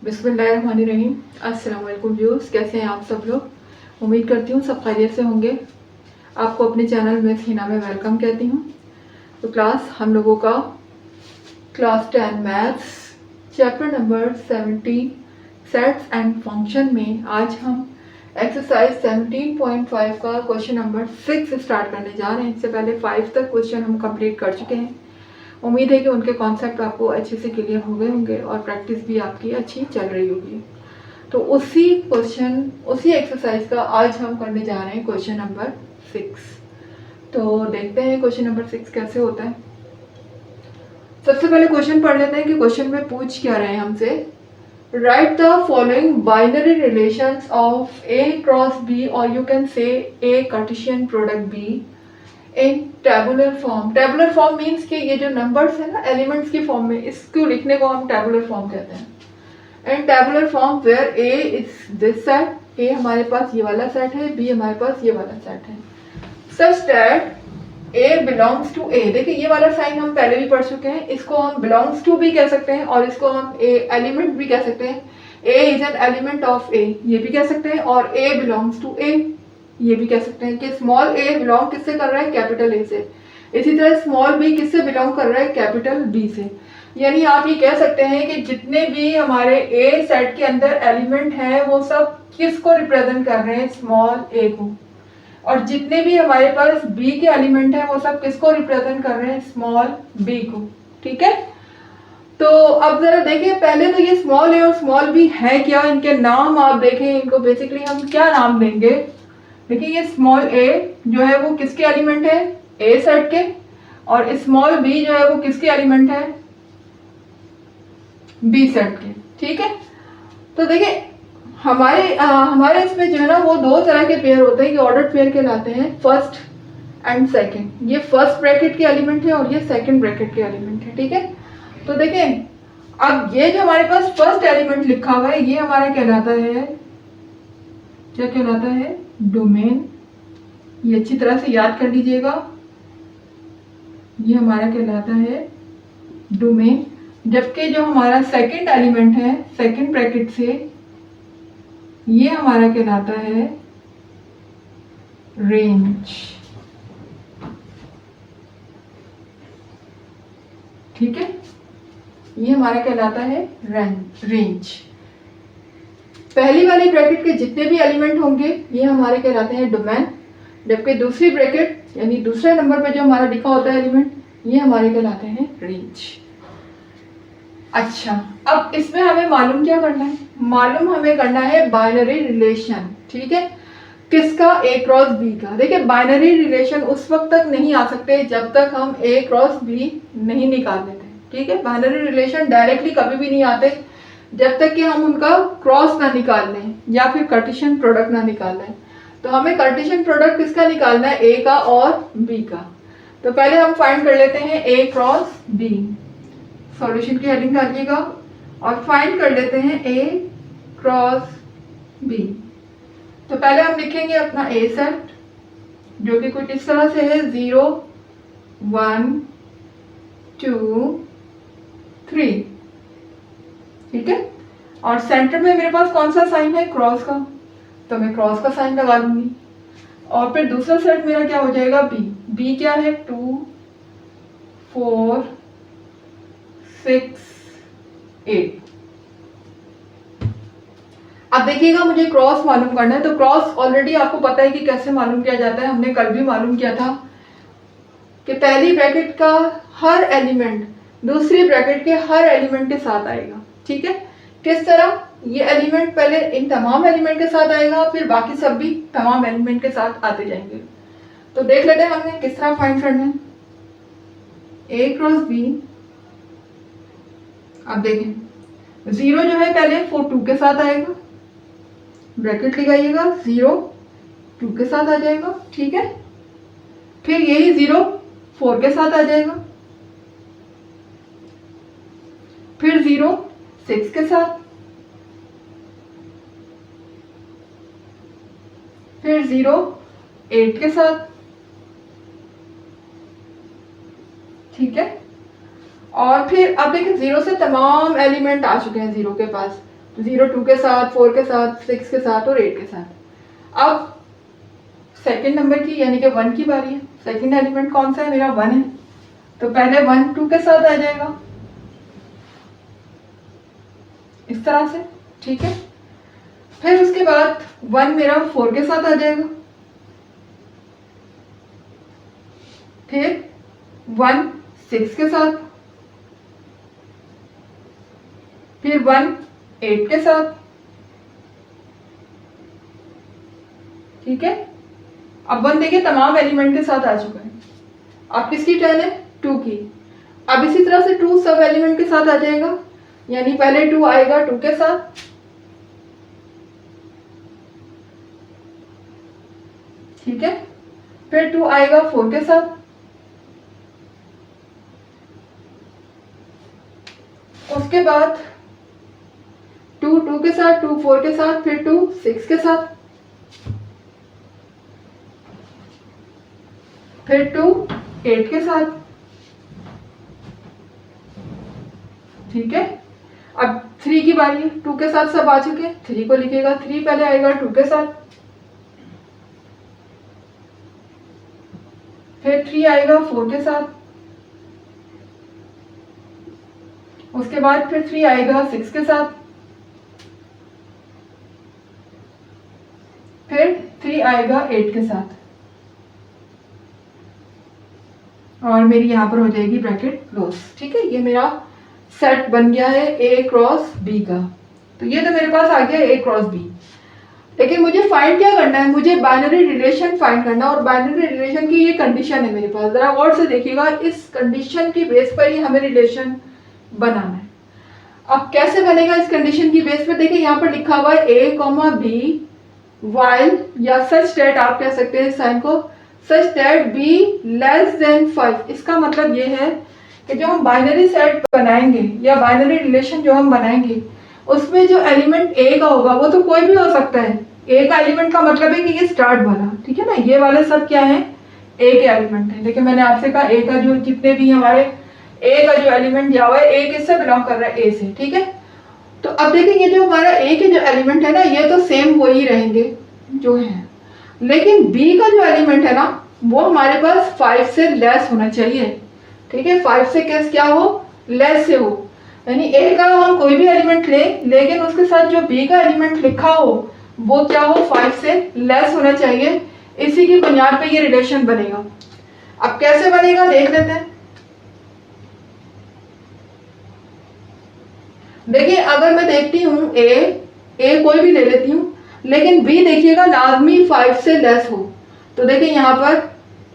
बिस्मिल्लाहिर्रहमानिर्रहीम। अस्सलाम वालेकुम व्यूअर्स, कैसे हैं आप सब लोग। उम्मीद करती हूँ सब खैरियत से होंगे। आपको अपने चैनल में हिना में वेलकम कहती हूँ। तो क्लास हम लोगों का class 10 maths chapter number 17 sets and function में आज हम एक्सरसाइज 17.5 का क्वेश्चन नंबर 6 स्टार्ट करने जा रहे हैं। इससे पहले 5 तक क्वेश्चन हम कंप्लीट कर चुके हैं। उम्मीद है कि उनके कॉन्सेप्ट आपको अच्छे से क्लियर हो गए होंगे और प्रैक्टिस भी आपकी अच्छी चल रही होगी। तो उसी एक्सरसाइज का आज हम करने जा रहे हैं क्वेश्चन नंबर 6। तो देखते हैं क्वेश्चन नंबर 6 कैसे होता है। सबसे पहले क्वेश्चन पढ़ लेते हैं कि क्वेश्चन में पूछ क्या रहे हैं हमसे। Right the following binary relations of A cross B और you can say A Cartesian product B in tabular form. Tabular form means कि ये जो नंबर्स है ना एलिमेंट्स की फॉर्म में, इसको लिखने को हम टेबुलर फॉर्म कहते हैं। And tabular form where A is this set, A हमारे पास ये वाला सेट है, B हमारे पास ये वाला सेट है। Such that A belongs to A। देखिए ये वाला साइन हम पहले भी पढ़ चुके हैं, इसको हम बिलोंग्स टू भी कह सकते हैं और इसको हम A एलिमेंट भी कह सकते हैं। A is an element of A, ये भी कह सकते हैं, और A बिलोंग्स टू A ये भी कह सकते हैं कि स्मॉल a बिलोंग किससे कर रहा है, कैपिटल A से। इसी तरह स्मॉल b किससे बिलोंग कर रहा है, कैपिटल B से। यानी आप ये कह सकते हैं कि जितने भी हमारे A सेट के अंदर एलिमेंट हैं वो सब किसको रिप्रेजेंट कर रहे हैं, स्मॉल a को। और जितने भी हमारे पास B के एलिमेंट हैं वो सब किसको रिप्रेजेंट कर रहे हैं, स्मॉल b को। ठीक है, तो अब जरा देखिए, पहले तो ये स्मॉल a और स्मॉल b है क्या, इनके नाम आप देखें, इनको बेसिकली हम क्या नाम देंगे। देखिए ये स्मॉल a जो है वो किसके एलिमेंट है, A सेट के, और स्मॉल b जो है वो किसके एलिमेंट है, B सेट के। ठीक है, तो देखिए हमारे इसमें जो है ना वो दो तरह के पेयर होते हैं कि ऑर्डर्ड पेयर कहलाते हैं, फर्स्ट एंड सेकंड। ये फर्स्ट ब्रैकेट के एलिमेंट है और ये सेकंड ब्रैकेट के एलिमेंट है। ठीक है, तो देखें अब ये जो हमारे पास फर्स्ट एलिमेंट लिखा हुआ है ये हमारा कहलाता है, क्या कहलाता है, डोमेन। ये अच्छी तरह से याद कर लीजिएगा, ये हमारा कहलाता है डोमेन। जबकि जो हमारा सेकंड एलिमेंट है सेकंड ब्रैकेट से, ये हमारा कहलाता है रेंज। ठीक है, ये हमारा कहलाता है रेंज। पहली वाली ब्रैकेट के जितने भी एलिमेंट होंगे ये हमारे कहलाते हैं डोमेन, जबकि दूसरी ब्रैकेट यानी दूसरे नंबर पे जो हमारा लिखा होता है एलिमेंट ये हमारे कहलाते हैं रेंज। अच्छा, अब इसमें हमें मालूम क्या करना है, मालूम हमें करना है बाइनरी रिलेशन। ठीक है, किसका, A क्रॉस B का। देखिए बाइनरी रिलेशन उस वक्त तक नहीं आ सकते जब तक हम A क्रॉस B नहीं निकाल लेते। ठीक है, बाइनरी रिलेशन डायरेक्टली कभी भी नहीं आते जब तक कि हम उनका क्रॉस ना निकाल लें या फिर कार्टेशियन प्रोडक्ट ना निकाल लें। तो हमें कार्टेशियन प्रोडक्ट किसका निकालना है, A का और B का। तो पहले हम फाइंड कर लेते हैं A क्रॉस B। सॉल्यूशन की हेडिंग डालिएगा और फाइंड कर लेते हैं A क्रॉस B। तो पहले हम लिखेंगे अपना A सेट जो कि कुछ इस तरह से है, 0 1 2 3। ठीक है, और सेंटर में मेरे पास कौन सा साइन है, क्रॉस का, तो मैं क्रॉस का साइन लगा लूंगी। और फिर दूसरा सेट मेरा क्या हो जाएगा, B क्या है, 2 4 6 8। अब देखिएगा मुझे क्रॉस मालूम करना है, तो क्रॉस ऑलरेडी आपको पता है कि कैसे मालूम किया जाता है, हमने कल भी मालूम किया था कि पहली ब्रैकेट का हर एलिमेंट दूसरी ब्रैकेट के हर एलिमेंट के साथ आएगा। ठीक है, किस तरह, ये एलिमेंट पहले इन तमाम एलिमेंट के साथ आएगा, फिर बाकी सब भी तमाम एलिमेंट के साथ आते जाएंगे। तो देख लेते हैं हमने किस तरह फाइंड करना है, A क्रॉस B। अब देखें 0 जो है पहले 4 2 के साथ आएगा, ब्रैकेट लगाइएगा, 0 2 के साथ आ जाएगा। ठीक है, फिर यही 0 4 के साथ आ जाएगा, फिर 0 6 के साथ, फिर 0 8 के साथ। ठीक है, और फिर अब देखिए 0 से तमाम एलिमेंट आ चुके हैं 0 के पास, 0 2 के साथ, 4 के साथ, 6 के साथ और 8 के साथ। अब सेकंड नंबर की यानी कि 1 की बारी है। सेकंड एलिमेंट कौन सा है मेरा? 1 है, तो पहले 1 2 के साथ आ जाएगा इस तरह से, ठीक है। फिर उसके बाद 1 मेरा 4 के साथ आ जाएगा, फिर 1 6 के साथ, फिर 1 8 के साथ, ठीक है। अब 1 देखिए तमाम एलिमेंट के साथ आ चुका है। अब किसकी टर्न है? 2 की। अब इसी तरह से 2 सब एलिमेंट के साथ आ जाएगा, यानी पहले 2 आएगा 2 के साथ, ठीक है, फिर 2 आएगा 4 के साथ, उसके बाद 2 2 के साथ, 2 4 के साथ, फिर 2 6 के साथ, फिर 2 8 के साथ, ठीक है। अब 3 की बारी है। 2 के साथ सब आ चुके हैं, 3 को लिखेगा, 3 पहले आएगा 2 के साथ, फिर 3 आएगा 4 के साथ, उसके बाद फिर 3 आएगा 6 के साथ, फिर 3 आएगा 8 के साथ, और मेरी यहाँ पर हो जाएगी ब्रैकेट क्लोज, ठीक है। ये मेरा सेट बन गया है A क्रॉस B का। तो ये तो मेरे पास आ गया A क्रॉस B। लेकिन मुझे फाइंड क्या करना है? मुझे बाइनरी रिलेशन फाइंड करना, और बाइनरी रिलेशन की ये कंडीशन है मेरे पास। जरा गौर से देखिएगा, इस कंडीशन की बेस पर ही हमें रिलेशन बनाना है। अब कैसे बनेगा इस कंडीशन की बेस पर? देखिए यहाँ पर लिखा हुआ है A, B वाइल, या सच दैट आप कह सकते हैं साइन को, such that B less than 5। इसका मतलब ये है कि जो हम बाइनरी सेट बनाएंगे या बाइनरी रिलेशन जो हम बनाएंगे, उसमें जो एलिमेंट A का होगा वो तो कोई भी हो सकता है। A का एलिमेंट का मतलब है कि ये स्टार्ट वाला, ठीक है ना, ये वाले सब क्या है? A के एलिमेंट है। देखिए मैंने आपसे कहा A का जो जितने भी हमारे A का जो एलिमेंट दिया हुआ है, A किससे बिलोंग कर रहा है? A से, ठीक है। तो अब देखिए ये जो हमारा A के जो एलिमेंट है ना, ये तो सेम वही रहेंगे जो है, लेकिन B का जो एलिमेंट है ना, वो हमारे पास 5 से लेस होना चाहिए, ठीक है। 5 से क्या हो? लेस से हो, यानी A का हम कोई भी एलिमेंट लें, लेकिन उसके साथ जो B का एलिमेंट लिखा हो वो क्या हो? 5 से लेस होना चाहिए। इसी की बुनियाद पे ये रिलेशन बनेगा। अब कैसे बनेगा देख लेते हैं। देखिए अगर मैं देखती हूँ A कोई भी ले लेती हूँ, लेकिन B देखिएगा लाजमी 5 से लेस हो। तो देखिए यहाँ पर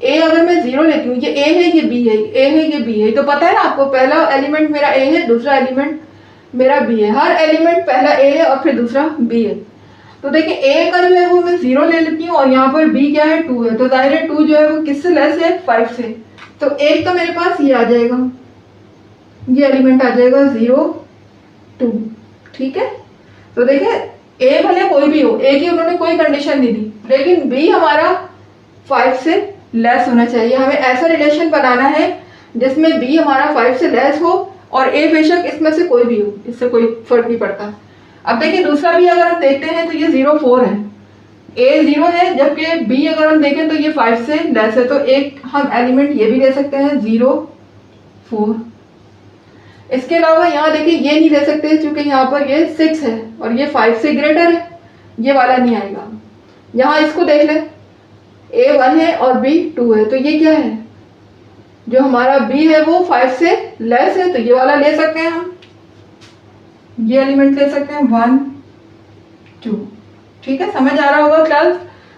A अगर मैं 0 लेती हूँ, ये A है, ये B है, A है, ये B है, तो पता है ना आपको, पहला एलिमेंट मेरा A है, दूसरा एलिमेंट मेरा B है। हर एलिमेंट पहला A है और फिर दूसरा B है। तो देखिए A का जो है वो मैं 0 ले लेती हूँ, और यहाँ पर B क्या है? 2 है, तो जाहिर है 2 जो है वो किससे लेस है? 5 से। तो एक तो मेरे पास ये आ जाएगा, ये एलिमेंट आ जाएगा 0 2, ठीक है। तो देखिए A भले कोई भी हो, A की उन्होंने कोई कंडीशन नहीं दी, लेकिन B हमारा 5 से लेस होना चाहिए। हमें ऐसा रिलेशन बनाना है जिसमें B हमारा 5 से लेस हो, और A बेशक इसमें से कोई भी हो, इससे कोई फर्क नहीं पड़ता। अब देखिए दूसरा भी अगर हम देखते हैं तो ये 0 4 है, A 0 है, जबकि B अगर हम देखें तो ये 5 से लेस है। तो एक हम एलिमेंट ये भी ले सकते हैं 0 4। इसके अलावा यहाँ देखिए ये नहीं ले सकते क्योंकि यहाँ पर ये 6 है और ये 5 से ग्रेटर है, ये वाला नहीं आएगा। यहाँ इसको देख ले, A 1 है और B 2 है, तो ये क्या है? जो हमारा B है वो 5 से लेस है, तो ये वाला ले सकते हैं हम, ये एलिमेंट ले सकते हैं 1 2, ठीक है। समझ आ रहा होगा क्लास?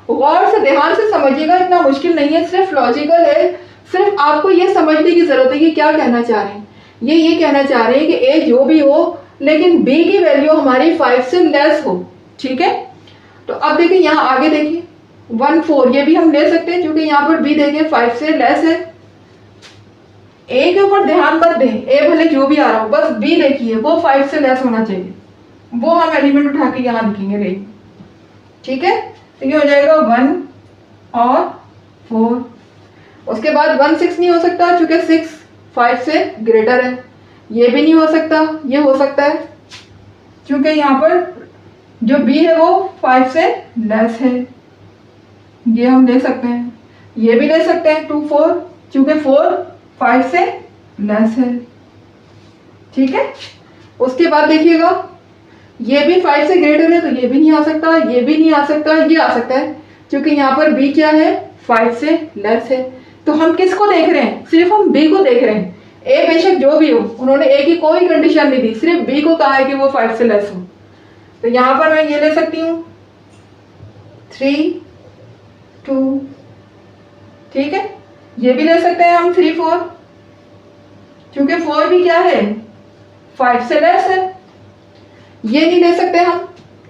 गौर से ध्यान से समझिएगा, इतना मुश्किल नहीं है, सिर्फ लॉजिकल है। सिर्फ आपको ये समझने की जरूरत है कि क्या कहना चाह रहे हैं। ये कहना चाह रहे हैं कि A जो भी हो, लेकिन B की वैल्यू हमारी 5 से लेस हो, ठीक है। तो अब देखिए यहाँ आगे देखिए 1 4, ये भी हम ले सकते हैं क्योंकि यहाँ पर B देखिए 5 से लेस है। A के ऊपर ध्यान मत दें, A भले जो भी आ रहा हो, बस B देखिए वो 5 से लेस होना चाहिए, वो हम एलिमेंट उठा के यहाँ लिखेंगे ले, ठीक है। तो ये हो जाएगा 1 और 4। उसके बाद 1 6 नहीं हो सकता क्योंकि 6 5 से ग्रेटर है, ये भी नहीं हो सकता, ये हो सकता है क्योंकि यहाँ पर जो b है वो 5 से लेस है, ये हम ले सकते हैं, ये भी ले सकते हैं 2 4, क्योंकि 4 5 से लेस है। ठीक है, उसके बाद देखिएगा ये भी 5 से ग्रेटर है, तो ये भी नहीं आ सकता, ये भी नहीं आ सकता, ये आ सकता है, क्योंकि यहाँ पर b क्या है 5 से लेस है। तो हम किसको देख रहे हैं, सिर्फ हम b को देख रहे हैं। a बेशक जो भी हो, उन्होंने a की कोई कंडीशन नहीं दी, सिर्फ b को कहा है कि वो 5 से लेस हो। तो यहाँ पर मैं ये ले सकती हूँ 3 2, ठीक है, ये भी ले सकते हैं हम 3 4, क्योंकि 4 भी क्या है 5 से लेस है। ये नहीं ले सकते हम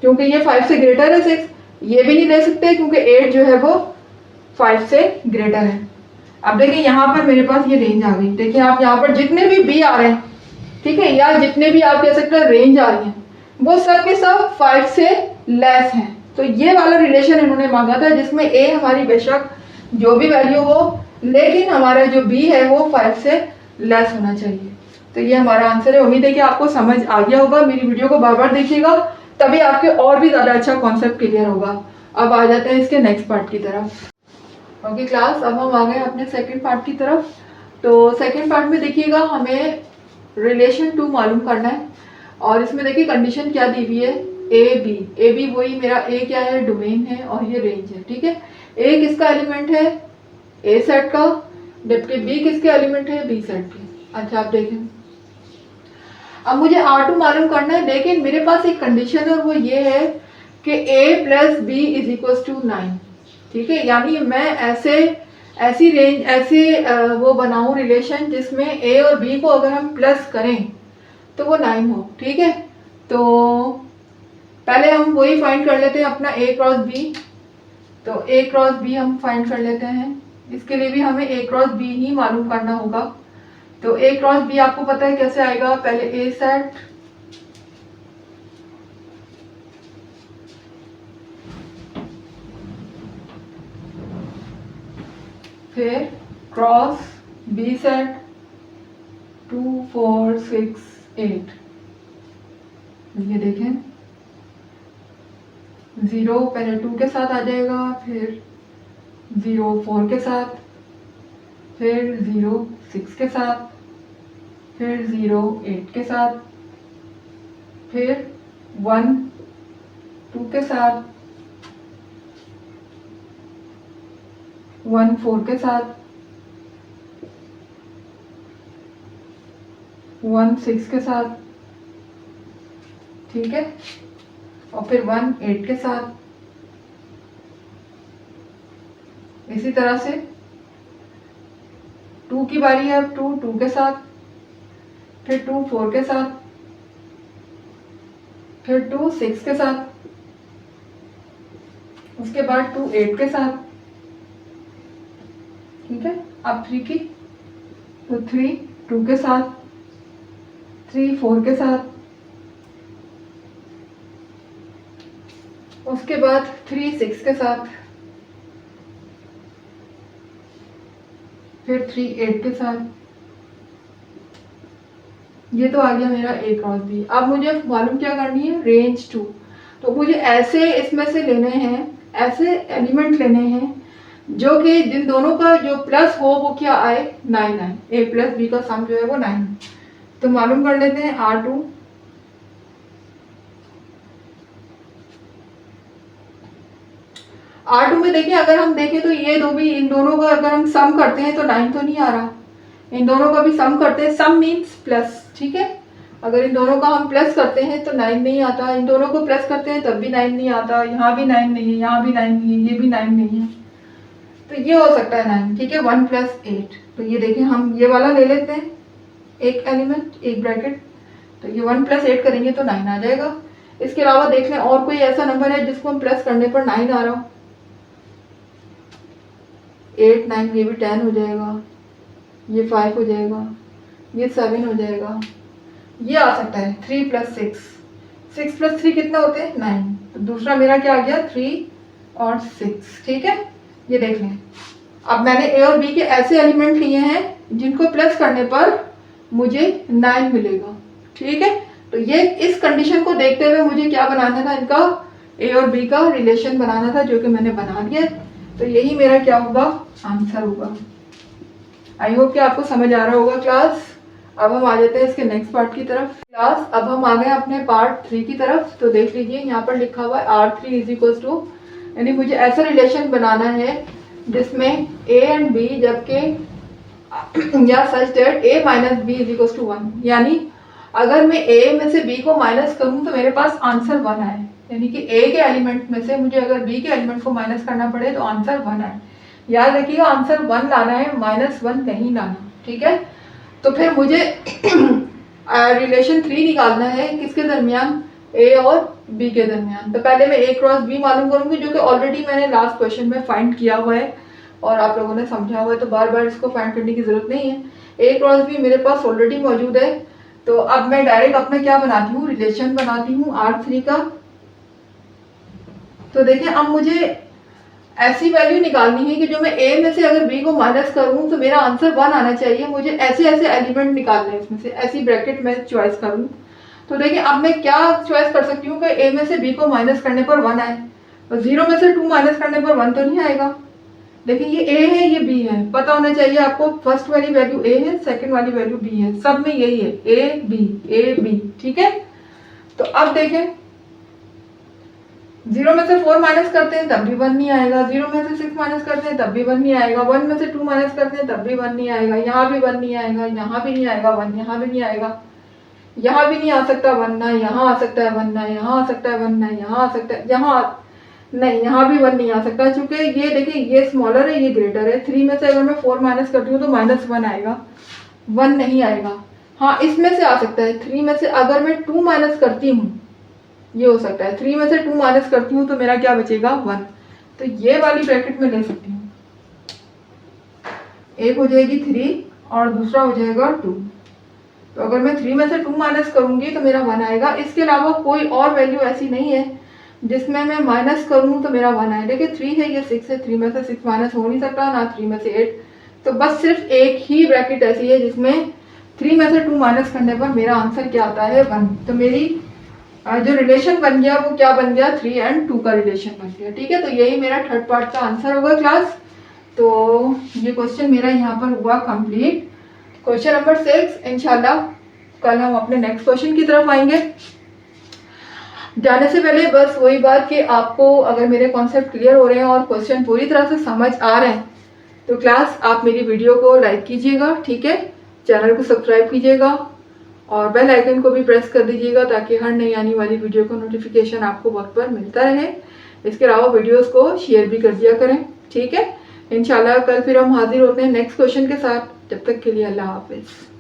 क्योंकि ये 5 से ग्रेटर है 6, ये भी नहीं ले सकते क्योंकि 8 जो है वो 5 से ग्रेटर है। अब देखिए यहाँ पर मेरे पास ये रेंज आ गई। देखिए आप यहाँ पर जितने भी b आ रहे हैं, ठीक है, या जितने भी आप कह सकते हैं रेंज आ रही है, वो सब के सब 5 से लेस हैं। तो ये वाला रिलेशन इन्होंने मांगा था जिसमें a हमारी बेशक जो भी वैल्यू हो, लेकिन हमारा जो b है वो 5 से लेस होना चाहिए। तो ये हमारा आंसर है। उम्मीद है कि आपको समझ आ गया होगा। मेरी वीडियो को बार बार देखिएगा, तभी आपके और भी ज़्यादा अच्छा कॉन्सेप्ट क्लियर होगा। अब आ जाते हैं इसके नेक्स्ट पार्ट की तरफ। ओके क्लास, अब हम आ गए अपने सेकंड पार्ट की तरफ। तो सेकंड पार्ट में देखिएगा हमें रिलेशन 2 मालूम करना है, और इसमें देखिए कंडीशन क्या दी हुई है, ए बी वही मेरा ए क्या है डोमेन है और ये रेंज है। ठीक है, ए किसका एलिमेंट है ए सेट का, जबकि बी किसके एलिमेंट है बी सेट के। अच्छा आप देखें, अब मुझे R2 मालूम करना है, लेकिन मेरे पास एक कंडीशन है और वो ये है कि a plus B is equal to 9। ठीक है, यानी मैं ऐसी रेंज वो बनाऊं रिलेशन जिसमें a और b को अगर हम प्लस करें तो वो 9 हो। ठीक है, तो पहले हम वही फाइंड कर लेते हैं अपना a क्रॉस b। तो a क्रॉस b हम फाइंड कर लेते हैं। इसके लिए भी हमें a क्रॉस b ही मालूम करना होगा। तो a क्रॉस b आपको पता है कैसे आएगा, पहले a सेट, फिर क्रॉस b सेट 2 4 6 8। ये देखें 0 पहले 2 के साथ आ जाएगा, फिर 0 4 के साथ, फिर 0 6 के साथ, फिर 0 8 के साथ, फिर 1 2 के साथ, 1 4 के साथ, 1 6 के साथ, ठीक है, और फिर 1 8 के साथ। इसी तरह से 2 की बारी है, अब 2 2 के साथ, फिर 2 4 के साथ, फिर 2 6 के साथ, उसके बाद 2 8 के साथ। ठीक है, अब 3 की, तो 3 2 के साथ, 3 4 के साथ, उसके बाद 3 6 के साथ, फिर 3 8 के साथ। ये तो आ गया मेरा a क्रॉस b। अब मुझे मालूम क्या करनी है, रेंज 2। तो मुझे ऐसे इसमें से लेने हैं, ऐसे एलिमेंट लेने हैं जो कि जिन दोनों का जो प्लस हो वो क्या आए 9 आए, a प्लस b का सम जो है वो 9। तो मालूम कर लेते हैं R2। R2 में देखिए अगर हम देखें तो ये दो भी, इन दोनों का अगर हम सम करते हैं तो 9 तो नहीं आ रहा, इन दोनों का भी सम करते हैं, सम मीन्स प्लस। ठीक है, अगर इन दोनों का हम प्लस करते हैं तो 9 नहीं आता, इन दोनों को प्लस करते हैं तब भी 9 नहीं आता, यहाँ भी 9 नहीं है, यहाँ भी 9 नहीं है, ये भी 9 नहीं है, तो ये हो सकता है 9। ठीक है, 1 प्लस 8। तो ये देखें हम ये वाला ले लेते हैं, एक एलिमेंट एक ब्रैकेट, तो ये 1 प्लस 8 करेंगे तो 9 आ जाएगा। इसके अलावा देख लें और कोई ऐसा नंबर है जिसको हम प्लस करने पर 9 आ रहा हो। 8 9 ये भी 10 हो जाएगा, ये 5 हो जाएगा, ये 7 हो जाएगा, ये आ सकता है 3 प्लस 6। 6 प्लस 3 कितना होते हैं 9। तो दूसरा मेरा क्या आ गया 3 और 6। ठीक है, ये देख लें। अब मैंने a और b के ऐसे एलिमेंट लिए हैं जिनको प्लस करने पर मुझे 9 मिलेगा। ठीक है, तो ये इस कंडीशन को देखते हुए मुझे क्या बनाना था, इनका ए और बी का रिलेशन बनाना था, जो कि मैंने बना दिया। तो यही मेरा क्या होगा, आंसर होगा। आई होप कि आपको समझ आ रहा होगा क्लास। अब हम आ जाते हैं इसके नेक्स्ट पार्ट की तरफ। क्लास अब हम आ गए अपने पार्ट 3 की तरफ। तो देख लीजिए यहाँ पर लिखा हुआ है R3 इज इक्वल टू, यानी मुझे ऐसा रिलेशन बनाना है जिसमें A एंड B जबकि या such that A minus B is equal to 1, यानी अगर मैं A में से B को माइनस करूं तो मेरे पास आंसर 1 आए, यानी कि A के एलिमेंट में से मुझे अगर B के एलिमेंट को माइनस करना पड़े तो आंसर 1 आए। याद रखिएगा आंसर 1 लाना है, -1 नहीं लाना, ठीक है। तो फिर मुझे रिलेशन 3 निकालना है किसके दरमियान, A और B के दरमियान। तो पहले मैं A क्रॉस B मालूम करूंगी, जो कि ऑलरेडी मैंने लास्ट क्वेश्चन में फाइंड किया हुआ है और आप लोगों ने समझा हुआ है, तो बार बार इसको फाइंड करने की जरूरत नहीं है। A क्रॉस B मेरे पास ऑलरेडी मौजूद है। तो अब मैं डायरेक्ट अपना क्या बनाती हूँ, रिलेशन बनाती हूँ R3 का। तो देखिए अब मुझे ऐसी वैल्यू निकालनी है कि जो मैं A में से अगर B को माइनस करूं तो मेरा आंसर 1 आना चाहिए। मुझे ऐसे ऐसे एलिमेंट निकालने हैं इसमें से, ऐसी ब्रैकेट में चॉइस करूं। तो देखिए अब मैं क्या चॉइस कर सकती हूँ कि A में से B को माइनस करने पर 1 आए, और 0 में से 2 माइनस करने पर 1 तो नहीं आएगा। देखिए ये A है, ये B है, पता होना चाहिए आपको। फर्स्ट वाली वैल्यू A है, सेकंड वाली वैल्यू B है, सब में यही है A B, ठीक है। तो अब देखें 0 में से 4 माइनस करते हैं तब भी 1 नहीं आएगा, 0 में से 6 माइनस करते हैं तब भी 1 नहीं आएगा, 1 में से 2 माइनस करते हैं तब भी 1 नहीं आएगा, यहाँ भी 1 नहीं आएगा, यहाँ भी नहीं आएगा 1, यहाँ भी नहीं आएगा, यहाँ भी नहीं आ सकता 1 ना, यहाँ आ सकता है 1 ना, यहाँ आ सकता है 1 ना, यहाँ आ सकता है, यहाँ नहीं, यहाँ भी 1 नहीं आ सकता, क्योंकि ये देखिए ये स्मॉलर है, ये ग्रेटर है। 3 में से अगर मैं 4 माइनस करती हूँ तो -1 आएगा, 1 नहीं आएगा। हाँ इसमें से आ सकता है, 3 में से अगर मैं 2 माइनस करती हूँ, ये हो सकता है, 3 में से 2 माइनस करती हूँ तो मेरा क्या बचेगा 1। तो ये वाली ब्रैकेट में ले सकती हूँ, एक हो जाएगी 3 और दूसरा हो जाएगा 2। तो अगर मैं 3 में से 2 माइनस करूंगी तो मेरा 1 आएगा। इसके अलावा कोई और वैल्यू ऐसी नहीं है जिसमें मैं माइनस करूँ तो मेरा 1 आए। देखिए 3 है, ये 6 है, 3 में से 6 माइनस हो नहीं सकता, ना 3 में से 8। तो बस सिर्फ एक ही ब्रैकेट ऐसी है जिसमें 3 में से 2 माइनस करने पर मेरा आंसर क्या आता है 1। तो मेरी जो रिलेशन बन गया वो क्या बन गया, 3 और 2 का रिलेशन बन गया, ठीक है। तो यही मेरा थर्ड पार्ट का आंसर होगा क्लास। तो ये क्वेश्चन मेरा यहाँ पर हुआ कंप्लीट। क्वेश्चन नंबर 6 इंशाल्लाह कल हम अपने नेक्स्ट क्वेश्चन की तरफ आएंगे। जाने से पहले बस वही बात कि आपको अगर मेरे कॉन्सेप्ट क्लियर हो रहे हैं और क्वेश्चन पूरी तरह से समझ आ रहे हैं तो क्लास आप मेरी वीडियो को लाइक कीजिएगा, ठीक है, चैनल को सब्सक्राइब कीजिएगा और बेल आइकन को भी प्रेस कर दीजिएगा ताकि हर नई आने वाली वीडियो का नोटिफिकेशन आपको वक्त पर मिलता रहे। इसके अलावा वीडियोस को शेयर भी कर दिया करें, ठीक है। इंशाल्लाह कल फिर हम हाजिर होते हैं नेक्स्ट क्वेश्चन के साथ। जब तक के लिए अल्लाह हाफिज़।